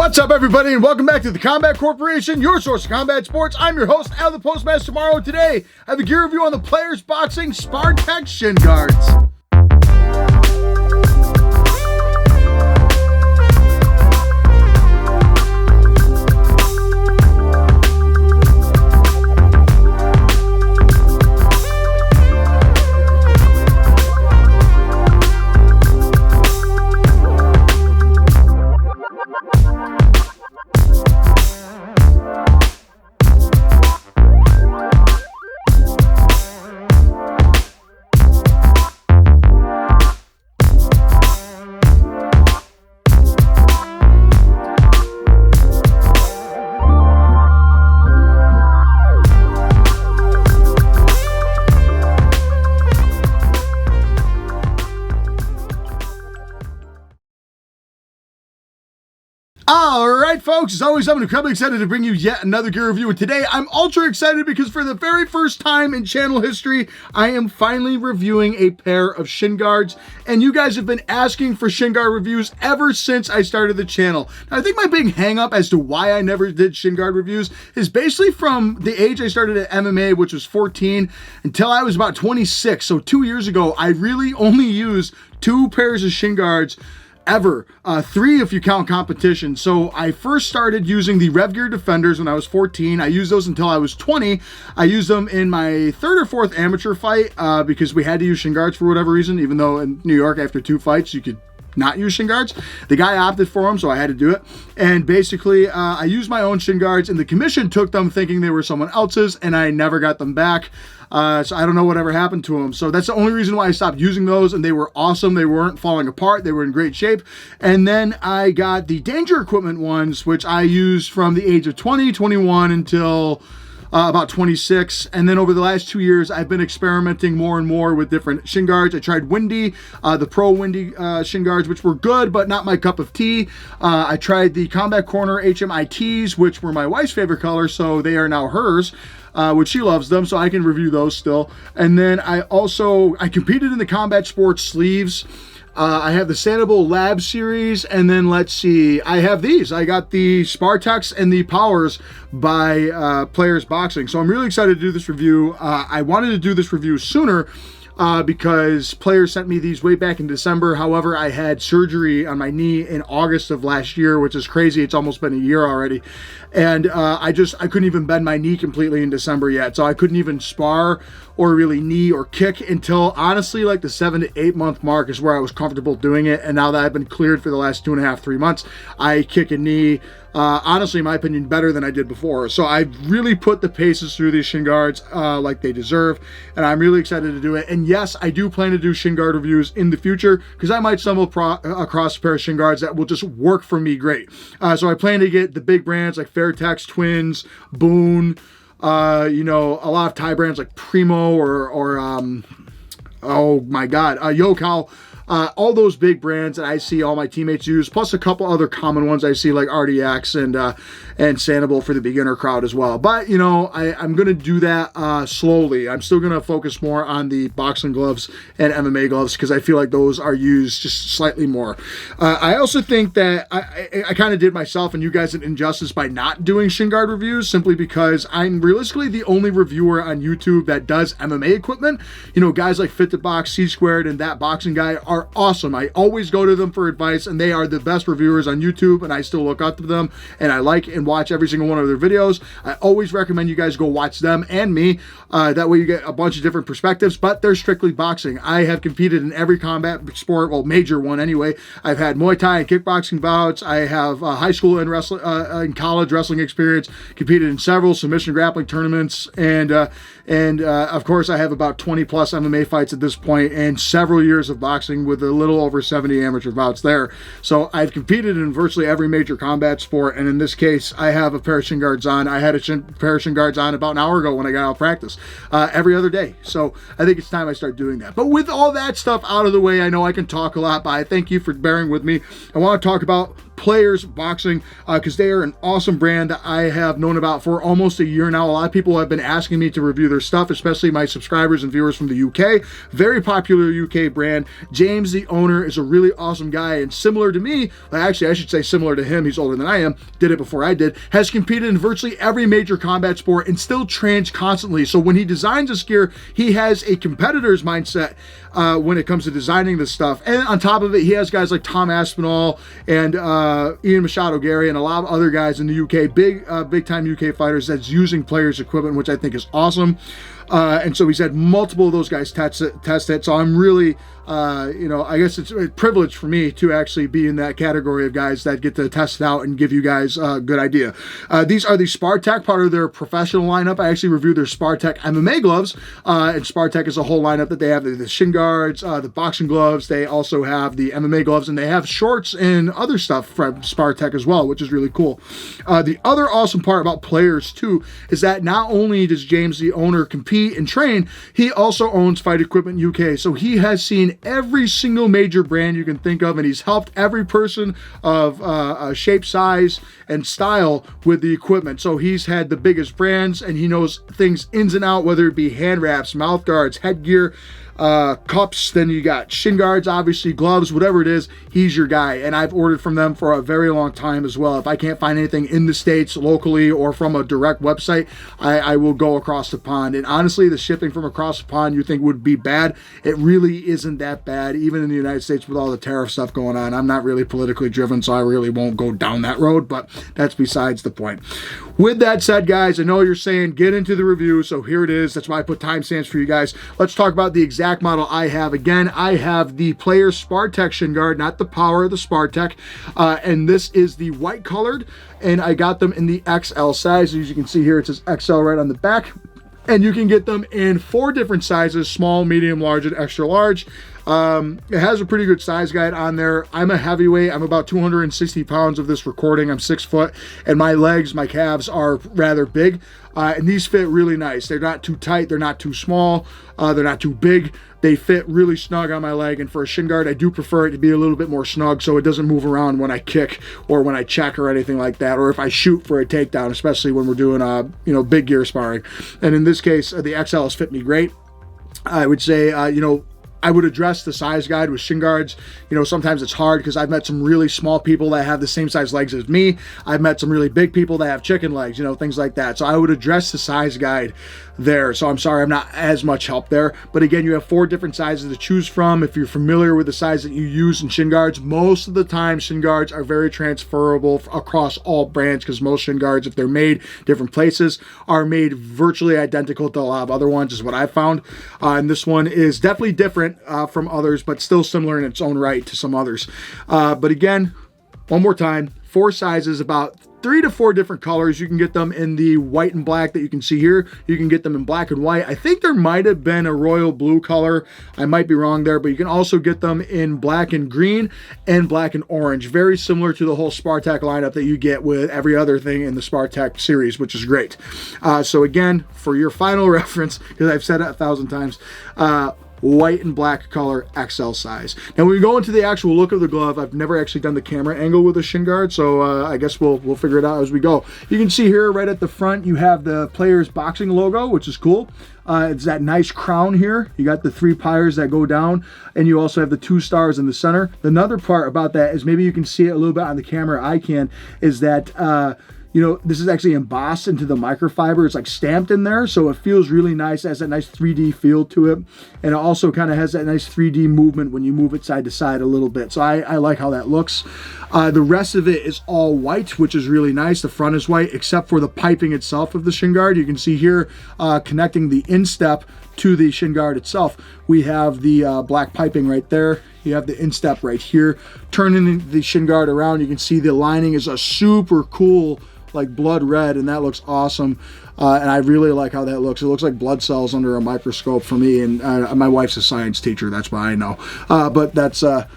What's up, everybody, and welcome back to the Combat Corporation, your source of combat sports. I'm your host, Al the Postmaster Tomorrow. Today, I have a gear review on the Playerz Boxing Spartech Shin guards. Alright folks, as always, I'm incredibly excited to bring you yet another gear review, and today I'm ultra excited because for the very first time in channel history, I am finally reviewing a pair of shin guards, and you guys have been asking for shin guard reviews ever since I started the channel. Now, I think my big hang up as to why I never did shin guard reviews is basically from the age I started at MMA, which was 14, until I was about 26, so 2 years ago, I really only used 2 pairs of shin guards ever. 3 if you count competition. So I first started using the Rev Gear Defenders when I was 14. I used those until I was 20. I used them in my 3rd or 4th amateur fight because we had to use shin guards for whatever reason, even though in New York after 2 fights you could not use shin guards. The guy opted for them, so I had to do it. And basically, I used my own shin guards, and the commission took them thinking they were someone else's, and I never got them back. So I don't know whatever happened to them. So that's the only reason why I stopped using those, and they were awesome. They weren't falling apart. They were in great shape. And then I got the Danger Equipment ones, which I used from the age of 20, 21 until about 26, and then over the last 2 years I've been experimenting more and more with different shin guards. I tried Windy, the Pro Windy shin guards, which were good but not my cup of tea. I tried the Combat Corner HMITs, which were my wife's favorite color, so they are now hers, which she loves them, so I can review those still. And then I competed in the combat sports sleeves. I have the Sandoval Lab series, and then let's see, I have these. I got the Spartechs and the Playerz by Playerz Boxing. So I'm really excited to do this review. I wanted to do this review sooner because Playerz sent me these way back in December. However, I had surgery on my knee in August of last year, which is crazy. It's almost been a year already. And I couldn't even bend my knee completely in December yet. So I couldn't even spar or really knee or kick until honestly like the 7 to 8 month mark is where I was comfortable doing it. And now that I've been cleared for the last 2.5, 3 months, I kick a knee, honestly, in my opinion, better than I did before. So I've really put the paces through these shin guards like they deserve, and I'm really excited to do it. And yes, I do plan to do shin guard reviews in the future because I might stumble across a pair of shin guards that will just work for me great. So I plan to get the big brands like Fairtex, Twins, Boone, you know, a lot of Thai brands like Primo or oh my God, Yokow. All those big brands that I see all my teammates use, plus a couple other common ones I see like RDX and Sandoval for the beginner crowd as well. But, you know, I'm going to do that slowly. I'm still going to focus more on the boxing gloves and MMA gloves because I feel like those are used just slightly more. I also think that I kind of did myself and you guys an injustice by not doing shin guard reviews simply because I'm realistically the only reviewer on YouTube that does MMA equipment. You know, guys like Fit to Box, C Squared, and That Boxing Guy are awesome. I always go to them for advice, and they are the best reviewers on YouTube, and I still look up to them, and I like and watch every single one of their videos. I always recommend you guys go watch them and me. That way you get a bunch of different perspectives, but they're strictly boxing. I have competed in every combat sport, well, major one anyway. I've had Muay Thai and kickboxing bouts. I have high school and wrestling, and college wrestling experience, competed in several submission grappling tournaments, and of course I have about 20 plus MMA fights at this point and several years of boxing with a little over 70 amateur bouts there. So I've competed in virtually every major combat sport, and in this case I have a pair of shin guards on. I had a pair of shin guards on about an hour ago when I got out of practice every other day. So I think it's time I start doing that. But with all that stuff out of the way, I know I can talk a lot, but I thank you for bearing with me. I want to talk about Playerz Boxing, because they are an awesome brand that I have known about for almost a year now. A lot of people have been asking me to review their stuff, especially my subscribers and viewers from the UK. Very popular UK brand. James, the owner, is a really awesome guy, and similar to me, actually I should say similar to him, he's older than I am, did it before I did, has competed in virtually every major combat sport and still trains constantly. So when he designs this gear, he has a competitor's mindset when it comes to designing this stuff. And on top of it, he has guys like Tom Aspinall and Ian Machado Gary and a lot of other guys in the UK, big time UK fighters that's using Playerz equipment, which I think is awesome. And so he's had multiple of those guys test it. So I'm really, I guess it's a privilege for me to actually be in that category of guys that get to test it out and give you guys a good idea. These are the Spartech, part of their professional lineup. I actually reviewed their Spartech MMA gloves, and Spartech is a whole lineup that they have. The shin guards, the boxing gloves. They also have the MMA gloves, and they have shorts and other stuff from Spartech as well, which is really cool. The other awesome part about Playerz too is that not only does James, the owner, compete and train, he also owns Fight Equipment UK. So he has seen every single major brand you can think of, and he's helped every person of shape, size, and style with the equipment. So he's had the biggest brands, and he knows things ins and out, whether it be hand wraps, mouth guards, headgear, cups, then you got shin guards, obviously gloves, whatever it is, he's your guy. And I've ordered from them for a very long time as well. If I can't find anything in the States locally or from a direct website, I will go across the pond. And honestly, the shipping from across the pond you think would be bad, it really isn't that bad, even in the United States with all the tariff stuff going on. I'm not really politically driven, so I really won't go down that road, but that's besides the point. With that said, guys, I know you're saying get into the review, so here it is. That's why I put timestamps for you guys. Let's talk about the exact model I have. Again, I have the Playerz Spartech shin guard, not the Power, the Spartech, and this is the white colored, and I got them in the XL size. As you can see here, it says XL right on the back, and you can get them in 4 different sizes: small, medium, large, and extra large. It has a pretty good size guide on there. I'm a heavyweight. I'm about 260 pounds of this recording. I'm 6 foot, and my legs, my calves are rather big, and these fit really nice. They're not too tight. They're not too small. They're not too big. They fit really snug on my leg, and for a shin guard, I do prefer it to be a little bit more snug so it doesn't move around when I kick or when I check or anything like that, or if I shoot for a takedown, especially when we're doing, big gear sparring. And in this case, the XLs fit me great. I would say, I would address the size guide with shin guards. Sometimes it's hard because I've met some really small people that have the same size legs as me. I've met some really big people that have chicken legs, things like that. So I would address the size guide there. So I'm sorry I'm not as much help there. But again, you have 4 different sizes to choose from. If you're familiar with the size that you use in shin guards, most of the time shin guards are very transferable across all brands, because most shin guards, if they're made different places, are made virtually identical to a lot of other ones, is what I've found. And this one is definitely different from others, but still similar in its own right to some others. But again, one more time, 4 sizes, about 3 to 4 different colors. You can get them in the white and black that you can see here. You can get them in black and white. I think there might have been a royal blue color. I might be wrong there, but you can also get them in black and green and black and orange. Very similar to the whole Spartech lineup that you get with every other thing in the Spartech series, which is great. So again, for your final reference, because I've said it 1,000 times, white and black color, XL size. Now when we go into the actual look of the glove, I've never actually done the camera angle with a shin guard, so I guess we'll figure it out as we go. You can see here right at the front you have the Playerz boxing logo, which is cool. It's that nice crown here. You got the 3 pyres that go down, and you also have the 2 stars in the center. Another part about that is, maybe you can see it a little bit on the camera, I can, is that this is actually embossed into the microfiber. It's like stamped in there, so it feels really nice. It has that nice 3D feel to it, and it also kind of has that nice 3D movement when you move it side to side a little bit. So I like how that looks. The rest of it is all white, which is really nice. The front is white, except for the piping itself of the shin guard. You can see here, connecting the instep to the shin guard itself, we have the black piping right there. You have the instep right here. Turning the shin guard around, you can see the lining is a super cool like blood red, and that looks awesome. And I really like how that looks. It looks like blood cells under a microscope for me, and my wife's a science teacher, that's why I know. But that's a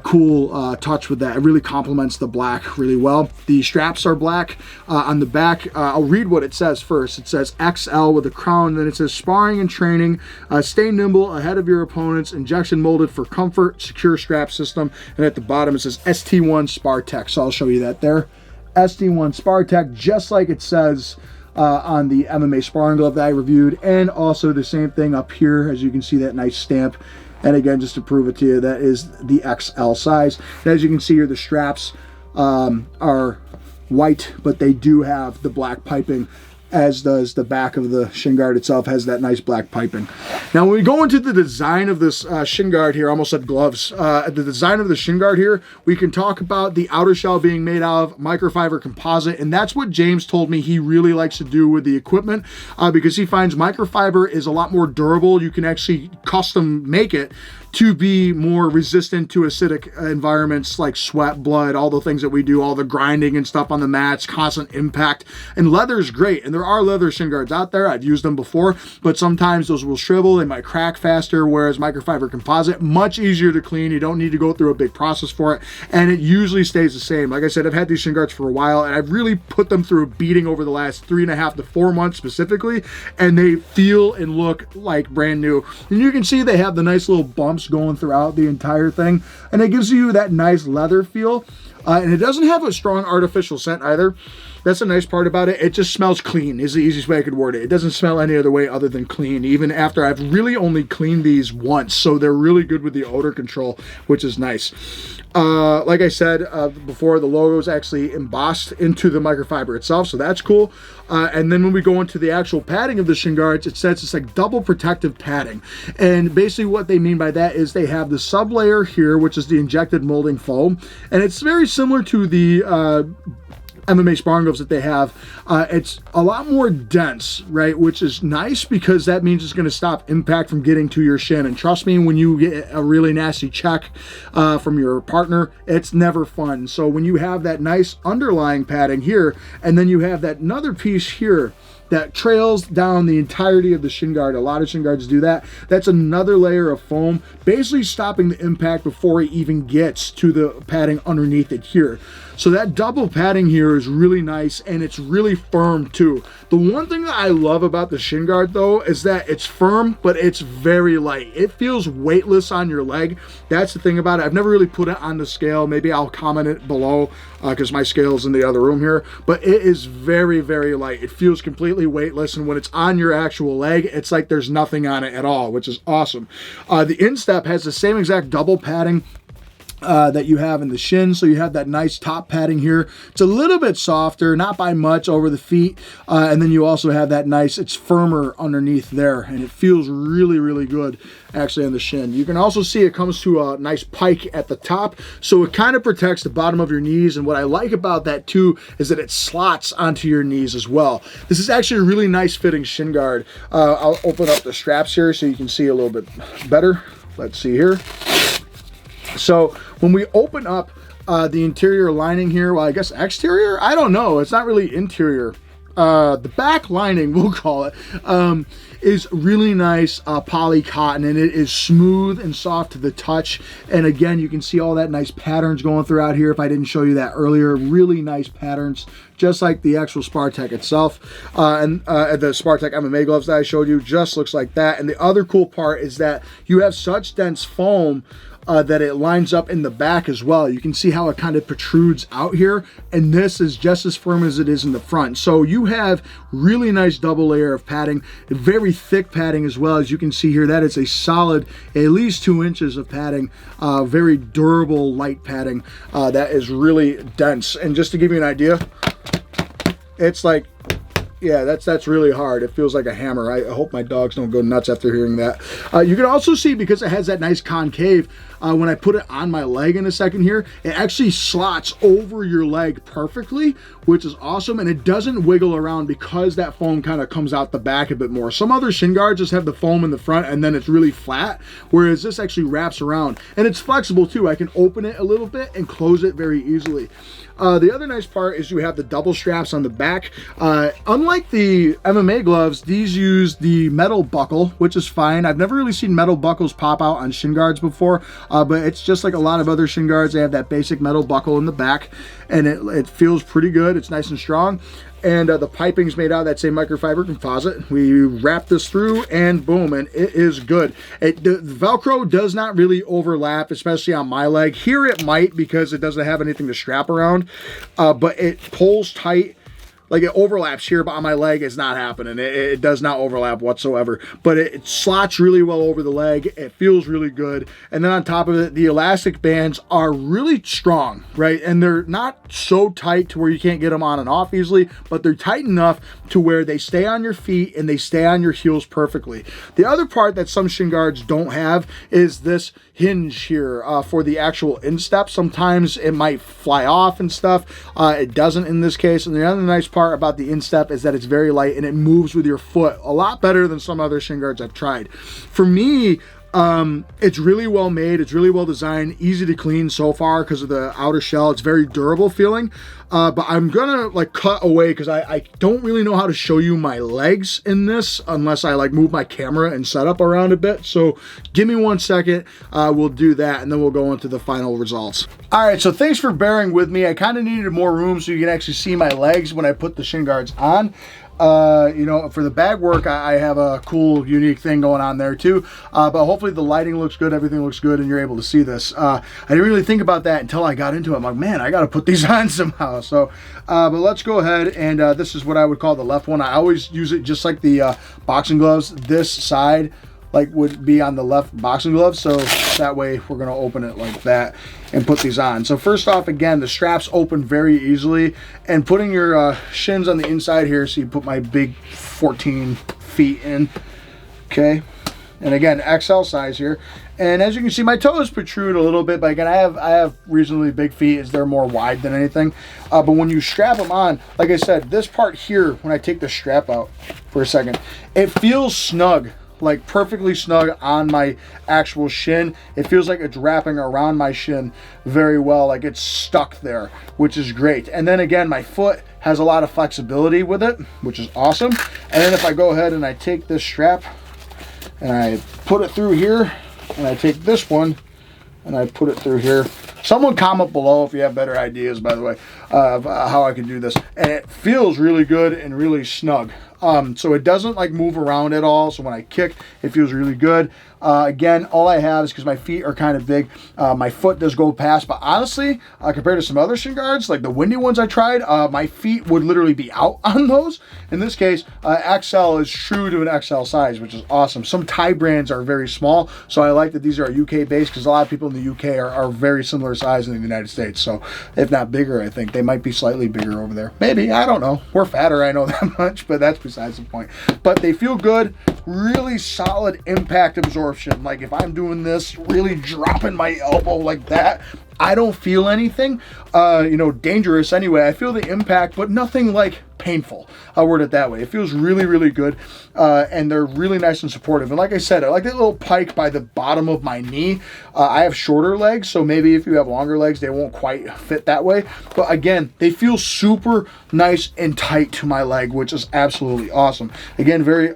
cool touch with that. It really complements the black really well. The straps are black on the back. I'll read what it says first. It says XL with a crown, then it says sparring and training, stay nimble ahead of your opponents, injection molded for comfort, secure strap system, and at the bottom it says ST1 Spartech. So I'll show you that there. ST1 Spartech, just like it says on the MMA sparring glove that I reviewed, and also the same thing up here, as you can see that nice stamp. And again, just to prove it to you, that is the XL size. And as you can see here, the straps are white, but they do have the black piping, as does the back of the shin guard itself, has that nice black piping. Now, when we go into the design of this shin guard here, I almost said gloves, the design of the shin guard here, we can talk about the outer shell being made out of microfiber composite, and that's what James told me he really likes to do with the equipment, because he finds microfiber is a lot more durable. You can actually custom make it to be more resistant to acidic environments like sweat, blood, all the things that we do, all the grinding and stuff on the mats, constant impact. And leather is great, and there are leather shin guards out there. I've used them before, but sometimes those will shrivel, they might crack faster, whereas microfiber composite, much easier to clean. You don't need to go through a big process for it, and it usually stays the same. Like I said, I've had these shin guards for a while, and I've really put them through a beating over the last 3.5 to 4 months specifically, and they feel and look like brand new. And you can see they have the nice little bumps going throughout the entire thing, and it gives you that nice leather feel, and it doesn't have a strong artificial scent either. That's a nice part about it. It just smells clean is the easiest way I could word it. It doesn't smell any other way other than clean, even after I've really only cleaned these once. So they're really good with the odor control, which is nice. Like I said before, the logo is actually embossed into the microfiber itself, so that's cool. And then when we go into the actual padding of the shin guards, it says it's like double protective padding. And basically what they mean by that is they have the sub layer here, which is the injected molding foam. And it's very similar to the MMA sparring gloves that they have. It's a lot more dense, right, which is nice because that means it's going to stop impact from getting to your shin. And trust me, when you get a really nasty check from your partner, it's never fun. So when you have that nice underlying padding here, and then you have that another piece here that trails down the entirety of the shin guard. A lot of shin guards do that. That's another layer of foam, basically stopping the impact before it even gets to the padding underneath it here. So that double padding here is really nice, and it's really firm too. The one thing that I love about the shin guard though is that it's firm, but it's very light. It feels weightless on your leg. That's the thing about it. I've never really put it on the scale. Maybe I'll comment it below because my scale's in the other room here, but it is very, very light. It feels completely weightless, and when it's on your actual leg, it's like there's nothing on it at all, which is awesome. The instep has the same exact double padding that you have in the shin, so you have that nice top padding here. It's a little bit softer, not by much, over the feet, and then you also have that nice, it's firmer underneath there, and it feels really, really good actually on the shin. You can also see it comes to a nice pike at the top, so it kind of protects the bottom of your knees, and what I like about that too is that it slots onto your knees as well. This is actually a really nice fitting shin guard. I'll open up the straps here so you can see a little bit better. Let's see here. So when we open up the interior lining here, well, I guess exterior, I don't know, it's not really interior. The back lining, we'll call it, is really nice poly cotton, and it is smooth and soft to the touch. And again, you can see all that nice patterns going throughout here. If I didn't show you that earlier, really nice patterns, just like the actual Spartech itself. And the Spartech MMA gloves that I showed you just looks like that. And the other cool part is that you have such dense foam that it lines up in the back as well. You can see how it kind of protrudes out here, and this is just as firm as it is in the front. So you have really nice double layer of padding, very thick padding as well. As you can see here, that is a solid at least 2 inches of padding, very durable light padding that is really dense. And just to give you an idea, it's like, Yeah, that's really hard. It feels like a hammer. I hope my dogs don't go nuts after hearing that. You can also see, because it has that nice concave, when I put it on my leg in a second here, it actually slots over your leg perfectly, which is awesome, and it doesn't wiggle around because that foam kind of comes out the back a bit more. Some other shin guards just have the foam in the front and then it's really flat, whereas this actually wraps around. And it's flexible too. I can open it a little bit and close it very easily. The other nice part is you have the double straps on the back. Unlike the MMA gloves, these use the metal buckle, which is fine. I've never really seen metal buckles pop out on shin guards before, but it's just like a lot of other shin guards. They have that basic metal buckle in the back, and it feels pretty good. It's nice and strong. And the piping's made out of that same microfiber composite. We wrap this through and boom, and it is good. The Velcro does not really overlap, especially on my leg. Here it might because it doesn't have anything to strap around, but it pulls tight. Like it overlaps here, but on my leg it's not happening. It does not overlap whatsoever, but it slots really well over the leg. It feels really good. And then on top of it, the elastic bands are really strong, right? And they're not so tight to where you can't get them on and off easily, but they're tight enough to where they stay on your feet and they stay on your heels perfectly. The other part that some shin guards don't have is this hinge here for the actual instep. Sometimes it might fly off and stuff. It doesn't in this case. And the other nice part about the instep is that it's very light and it moves with your foot a lot better than some other shin guards I've tried. For me, it's really well made. It's really well designed, easy to clean so far because of the outer shell. It's very durable feeling, but I'm gonna like cut away because I don't really know how to show you my legs in this unless I like move my camera and setup around a bit. So give me 1 second, we'll do that and then we'll go into the final results. All right, so thanks for bearing with me. I kind of needed more room so you can actually see my legs when I put the shin guards on. You know, for the bag work, I have a cool, unique thing going on there too. But hopefully the lighting looks good, everything looks good, and you're able to see this. I didn't really think about that until I got into it. I'm like, man, I got to put these on somehow. So, but let's go ahead and this is what I would call the left one. I always use it just like the boxing gloves. This side like would be on the left boxing glove, so that way we're going to open it like that and put these on. So first off, again, the straps open very easily, and putting your shins on the inside here, so you put my big 14 feet in, okay, and again, XL size here. And as you can see, my toes protrude a little bit, but again, I have reasonably big feet as they're more wide than anything. But when you strap them on, like I said, this part here, when I take the strap out for a second, it feels snug, like perfectly snug on my actual shin. It feels like it's wrapping around my shin very well, like it's stuck there, which is great. And then again, my foot has a lot of flexibility with it, which is awesome. And then if I go ahead and I take this strap and I put it through here, and I take this one and I put it through here. Someone comment below if you have better ideas, by the way, of how I can do this. And it feels really good and really snug. So it doesn't like move around at all. So when I kick, it feels really good. Again, all I have is because my feet are kind of big, my foot does go past, but honestly, compared to some other shin guards, like the windy ones I tried, my feet would literally be out on those. In this case, XL is true to an XL size, which is awesome. Some Thai brands are very small, so I like that these are UK based because a lot of people in the UK are very similar size in the United States. So if not bigger, I think they might be slightly bigger over there. Maybe, I don't know. We're fatter, I know that much, but that's besides the point. But they feel good, really solid impact absorption. Like if I'm doing this, really dropping my elbow like that, I don't feel anything, you know, dangerous anyway. I feel the impact, but nothing like painful. I'll word it that way. It feels really, really good, and they're really nice and supportive. And like I said, I like that little pike by the bottom of my knee. I have shorter legs, so maybe if you have longer legs, they won't quite fit that way. But again, they feel super nice and tight to my leg, which is absolutely awesome. Again, very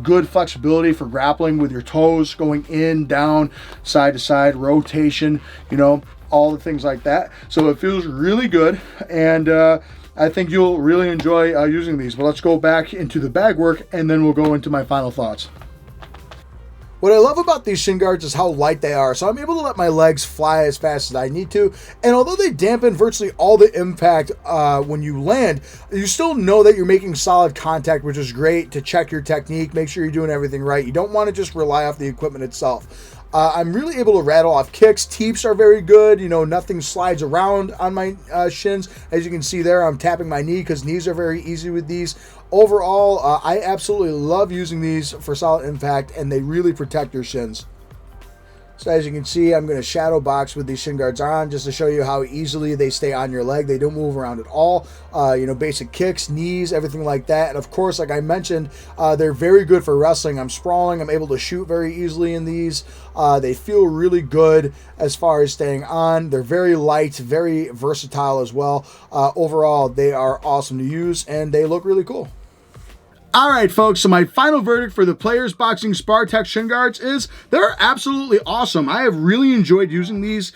good flexibility for grappling with your toes, going in, down, side to side, rotation, you know, all the things like that. So it feels really good, and I think you'll really enjoy using these. But let's go back into the bag work and then we'll go into my final thoughts. What I love about these shin guards is how light they are, so I'm able to let my legs fly as fast as I need to, and although they dampen virtually all the impact when you land, you still know that you're making solid contact, which is great to check your technique, make sure you're doing everything right. You don't want to just rely off the equipment itself. I'm really able to rattle off kicks. Teeps are very good. You know, nothing slides around on my shins. As you can see there, I'm tapping my knee because knees are very easy with these. Overall, I absolutely love using these for solid impact, and they really protect your shins. So as you can see, I'm going to shadow box with these shin guards on just to show you how easily they stay on your leg. They don't move around at all. You know, basic kicks, knees, everything like that. And of course, like I mentioned, they're very good for wrestling. I'm sprawling. I'm able to shoot very easily in these. They feel really good as far as staying on. They're very light, very versatile as well. Overall, they are awesome to use, and they look really cool. All right, folks, so my final verdict for the Playerz Boxing Spartech shin guards is they're absolutely awesome. I have really enjoyed using these.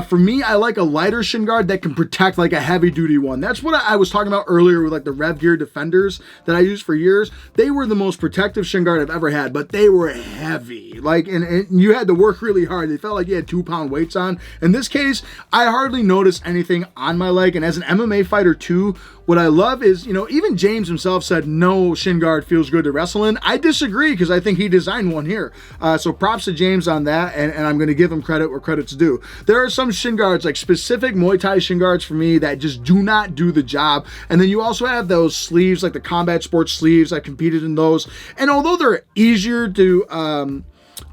For me, I like a lighter shin guard that can protect like a heavy-duty one. That's what I was talking about earlier with like the Rev Gear Defenders that I used for years. They were the most protective shin guard I've ever had, but they were heavy. Like, and you had to work really hard. They felt like you had 2-pound weights on. In this case, I hardly noticed anything on my leg, and as an MMA fighter too, what I love is, you know, even James himself said no shin guard feels good to wrestle in. I disagree because I think he designed one here. So props to James on that, and I'm going to give him credit where credit's due. There are some shin guards, like specific Muay Thai shin guards for me, that just do not do the job. And then you also have those sleeves, like the combat sports sleeves. I competed in those. And although they're easier to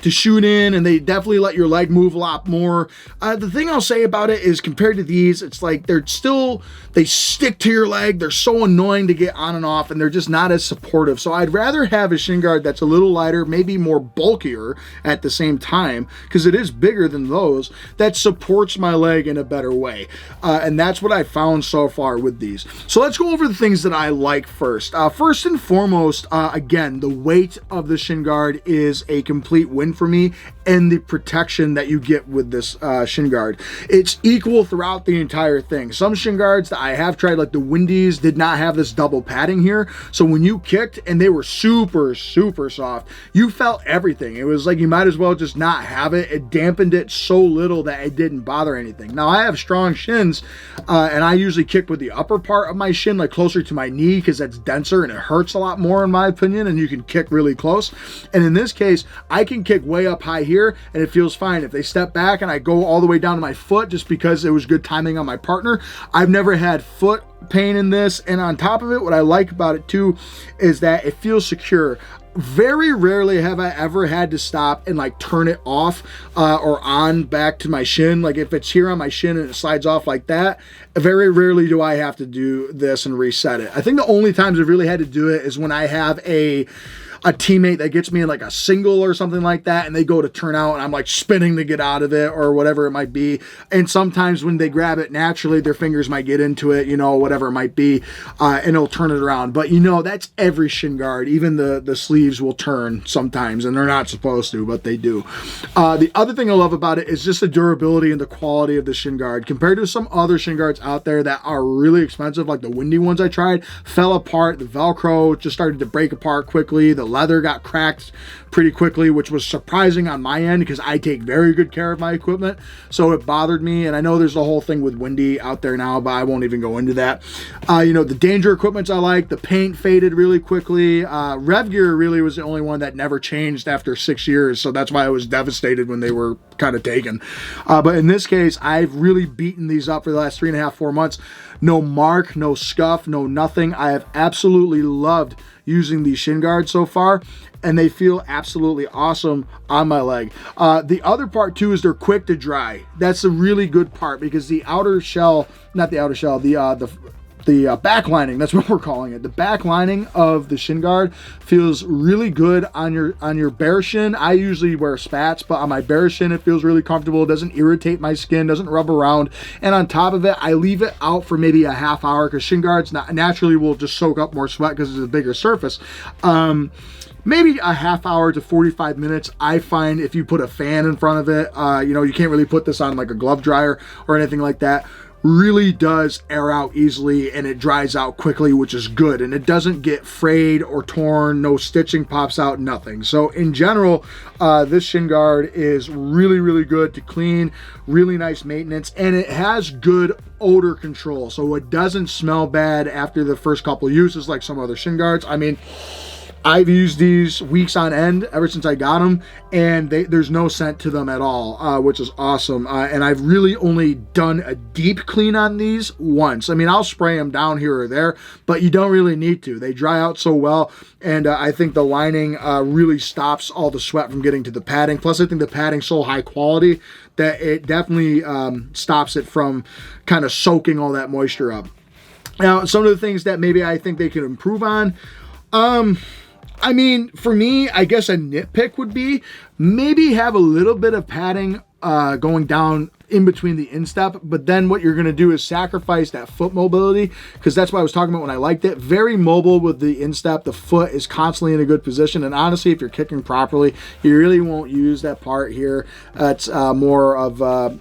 shoot in, and they definitely let your leg move a lot more. The thing I'll say about it is compared to these, it's like they stick to your leg. They're so annoying to get on and off, and they're just not as supportive. So I'd rather have a shin guard that's a little lighter, maybe more bulkier at the same time, because it is bigger than those, that supports my leg in a better way. And that's what I found so far with these. So let's go over the things that I like first. First and foremost, again, the weight of the shin guard is a complete win for me, and the protection that you get with this shin guard. It's equal throughout the entire thing. Some shin guards that I have tried, like the Windies, did not have this double padding here. So when you kicked and they were super, super soft, you felt everything. It was like you might as well just not have it. It dampened it so little that it didn't bother anything. Now I have strong shins, and I usually kick with the upper part of my shin, like closer to my knee, because that's denser and it hurts a lot more in my opinion, and you can kick really close. And in this case, I can kick way up high here and it feels fine. If they step back and I go all the way down to my foot just because it was good timing on my partner, I've never had foot pain in this. And on top of it, what I like about it too is that it feels secure. Very rarely have I ever had to stop and like turn it off or on back to my shin. Like if it's here on my shin and it slides off like that, very rarely do I have to do this and reset it. I think the only times I've really had to do it is when I have a teammate that gets me in like a single or something like that, and they go to turn out and I'm like spinning to get out of it or whatever it might be. And sometimes when they grab it naturally, their fingers might get into it, you know, whatever it might be, and it'll turn it around. But you know, that's every shin guard. Even the sleeves will turn sometimes, and they're not supposed to, but they do. The other thing I love about it is just the durability and the quality of the shin guard compared to some other shin guards out there that are really expensive, like the Windy ones I tried, fell apart. The Velcro just started to break apart quickly. The leather got cracked pretty quickly, which was surprising on my end because I take very good care of my equipment, so it bothered me. And I know there's a whole thing with Windy out there now, but I won't even go into that. You know, the danger equipments I like. The paint faded really quickly. Rev Gear really was the only one that never changed after 6 years, so that's why I was devastated when they were kind of taken. But in this case, I've really beaten these up for the last 3.5, 4 months. No mark, no scuff, no nothing. I have absolutely loved using these shin guards so far, and they feel absolutely awesome on my leg. The other part too is they're quick to dry. That's a really good part because the outer shell, not the outer shell, the back lining, that's what we're calling it. The back lining of the shin guard feels really good on your bare shin. I usually wear spats, but on my bare shin, it feels really comfortable. It doesn't irritate my skin, doesn't rub around. And on top of it, I leave it out for maybe a half hour because shin guards naturally will just soak up more sweat because it's a bigger surface. Maybe a half hour to 45 minutes. I find if you put a fan in front of it, you know, you can't really put this on like a glove dryer or anything like that. Really does air out easily, and it dries out quickly, which is good, and it doesn't get frayed or torn. No stitching pops out, nothing. So in general, this shin guard is really, really good to clean, really nice maintenance, and it has good odor control, so it doesn't smell bad after the first couple uses like some other shin guards. I mean, I've used these weeks on end ever since I got them, and there's no scent to them at all, which is awesome. And I've really only done a deep clean on these once. I mean, I'll spray them down here or there, but you don't really need to. They dry out so well, and I think the lining really stops all the sweat from getting to the padding. Plus, I think the padding's so high quality that it definitely stops it from kind of soaking all that moisture up. Now, some of the things that maybe I think they could improve on, I mean, for me, I guess a nitpick would be maybe have a little bit of padding going down in between the instep, but then what you're going to do is sacrifice that foot mobility, because that's what I was talking about when I liked it. Very mobile with the instep. The foot is constantly in a good position, and honestly, if you're kicking properly, you really won't use that part here. It's more of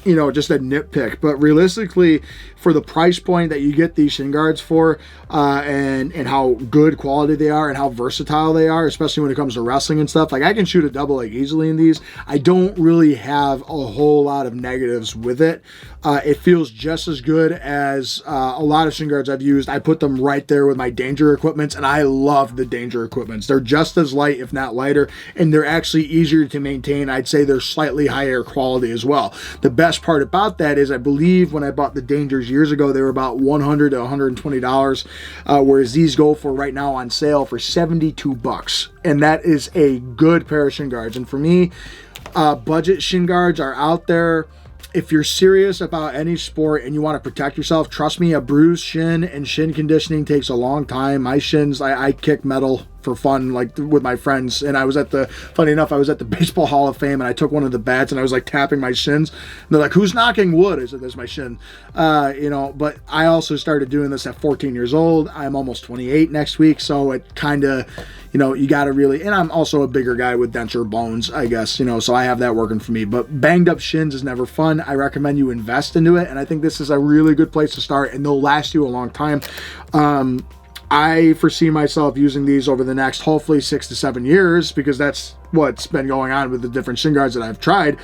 you know, just a nitpick. But realistically, for the price point that you get these shin guards for, and how good quality they are and how versatile they are, especially when it comes to wrestling and stuff, like I can shoot a double leg easily in these. I don't really have a whole lot of negatives with it. It feels just as good as a lot of shin guards I've used. I put them right there with my danger equipments, and I love the danger equipments. They're just as light, if not lighter, and they're actually easier to maintain. I'd say they're slightly higher quality as well. The best part about that is I believe when I bought the dangers years ago, they were about $100 to $120, whereas these go for right now on sale for $72, and that is a good pair of shin guards. And for me, budget shin guards are out there. If you're serious about any sport and you want to protect yourself, trust me, a bruised shin and shin conditioning takes a long time. My shins, I kick metal for fun, like with my friends, and I was funny enough, I was at the Baseball Hall of Fame, and I took one of the bats and I was like tapping my shins, and they're like, who's knocking wood? I said, there's my shin. You know, but I also started doing this at 14 years old. I'm almost 28 next week, so it kind of, you know, you got to really, and I'm also a bigger guy with denser bones, I guess, you know, so I have that working for me. But banged up shins is never fun. I recommend you invest into it, and I think this is a really good place to start, and they'll last you a long time. I foresee myself using these over the next, hopefully, 6 to 7 years, because that's what's been going on with the different shin guards that I've tried.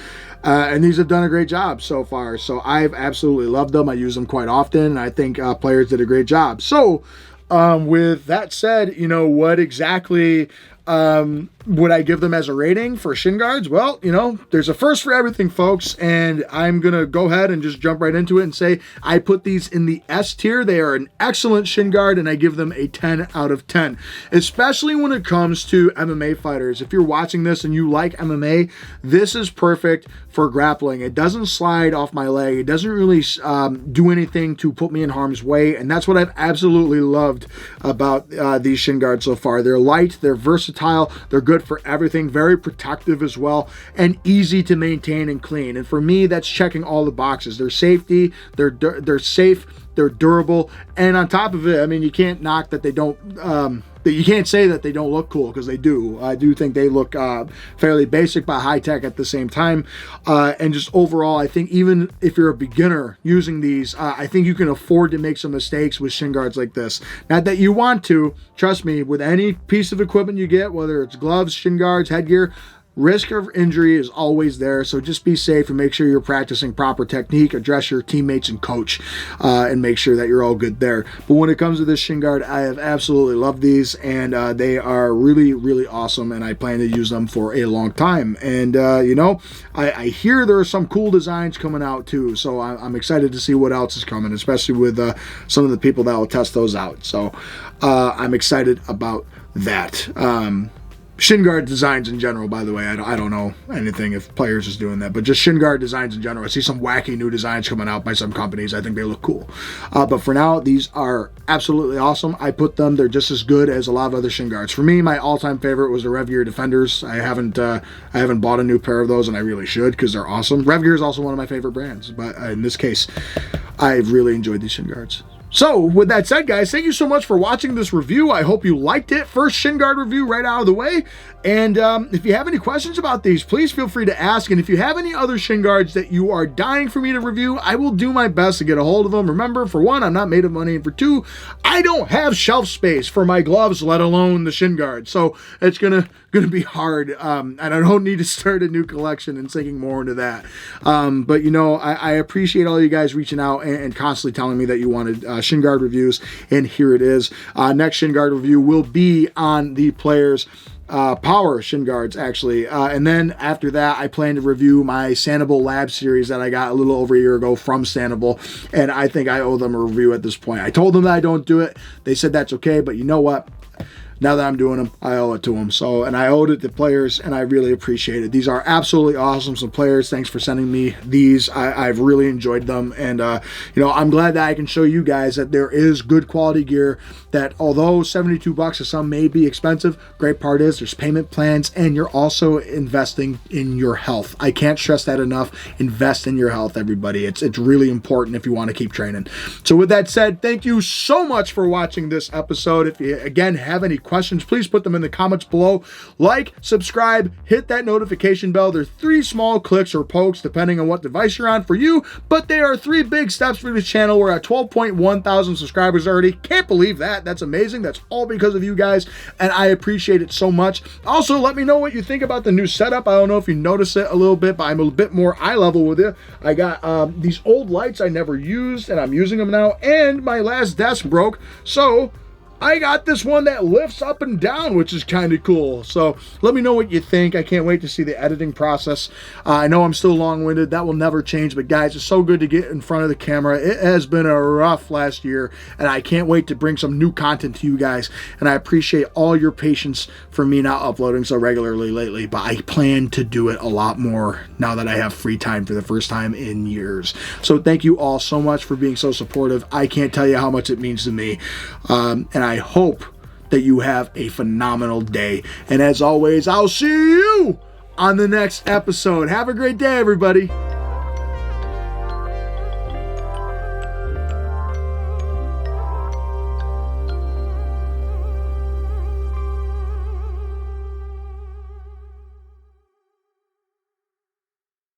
And these have done a great job so far. So I've absolutely loved them. I use them quite often, and I think Playerz did a great job. So with that said, you know, what exactly would I give them as a rating for shin guards? Well, you know, there's a first for everything, folks, and I'm gonna go ahead and just jump right into it and say I put these in the S tier. They are an excellent shin guard, and I give them a 10 out of 10, especially when it comes to MMA fighters. If you're watching this and you like MMA, this is perfect for grappling. It doesn't slide off my leg. It doesn't really do anything to put me in harm's way, and that's what I've absolutely loved about these shin guards so far. They're light, they're versatile, they're good for everything, very protective as well, and easy to maintain and clean. And for me, that's checking all the boxes. They're safety, they're safe, they're durable, and on top of it, I mean, you can't knock that they don't, you can't say that they don't look cool, because they do. I do think they look fairly basic but high tech at the same time. And just overall, I think even if you're a beginner using these, I think you can afford to make some mistakes with shin guards like this. Not that you want to, trust me, with any piece of equipment you get, whether it's gloves, shin guards, headgear, risk of injury is always there, so just be safe and make sure you're practicing proper technique, address your teammates and coach, and make sure that you're all good there. But when it comes to this shin guard, I have absolutely loved these, and they are really, really awesome, and I plan to use them for a long time. And, you know, I hear there are some cool designs coming out too, so I'm excited to see what else is coming, especially with some of the people that will test those out. So I'm excited about that. Shin guard designs in general, by the way, I don't know anything if Playerz is doing that, but just shin guard designs in general. I see some wacky new designs coming out by some companies. I think they look cool. But for now, these are absolutely awesome. I put them, they're just as good as a lot of other shin guards. For me, my all-time favorite was the RevGear Defenders. I haven't bought a new pair of those, and I really should, because they're awesome. RevGear is also one of my favorite brands, but in this case, I've really enjoyed these shin guards. So, with that said, guys, thank you so much for watching this review. I hope you liked it. First shin guard review right out of the way. And if you have any questions about these, please feel free to ask. And if you have any other shin guards that you are dying for me to review, I will do my best to get a hold of them. Remember, for one, I'm not made of money. And for two, I don't have shelf space for my gloves, let alone the shin guard. So, it's gonna be hard. And I don't need to start a new collection and sinking more into that. But, you know, I appreciate all you guys reaching out and constantly telling me that you wanted Shin Guard reviews, and here it is. Next Shin Guard review will be on the Playerz Power Shin Guards, actually. And then after that, I plan to review my Sanibel Lab series that I got a little over a year ago from Sanibel, and I think I owe them a review at this point. I told them that I don't do it. They said that's okay, but you know what? Now that I'm doing them, I owe it to them. So, and I owed it to Playerz, and I really appreciate it. These are absolutely awesome. So Playerz, thanks for sending me these. I've really enjoyed them, and you know, I'm glad that I can show you guys that there is good quality gear. That although $72 to some may be expensive, great part is there's payment plans, and you're also investing in your health. I can't stress that enough. Invest in your health, everybody. It's really important if you want to keep training. So with that said, thank you so much for watching this episode. If you again have any questions, please put them in the comments below. Like, subscribe, hit that notification bell. They're 3 small clicks or pokes depending on what device you're on for you, but they are 3 big steps for this channel. We're at 12.1 thousand subscribers already. Can't believe that. That's amazing. That's all because of you guys, and I appreciate it so much. Also, let me know what you think about the new setup. I don't know if you notice it a little bit, but I'm a bit more eye level with it. I got these old lights I never used, and I'm using them now, and my last desk broke, so I got this one that lifts up and down, which is kind of cool. So let me know what you think. I can't wait to see the editing process. I know I'm still long-winded. That will never change. But guys, it's so good to get in front of the camera. It has been a rough last year, and I can't wait to bring some new content to you guys. And I appreciate all your patience for me not uploading so regularly lately. But I plan to do it a lot more now that I have free time for the first time in years. So thank you all so much for being so supportive. I can't tell you how much it means to me. And I hope that you have a phenomenal day. And as always, I'll see you on the next episode. Have a great day, everybody.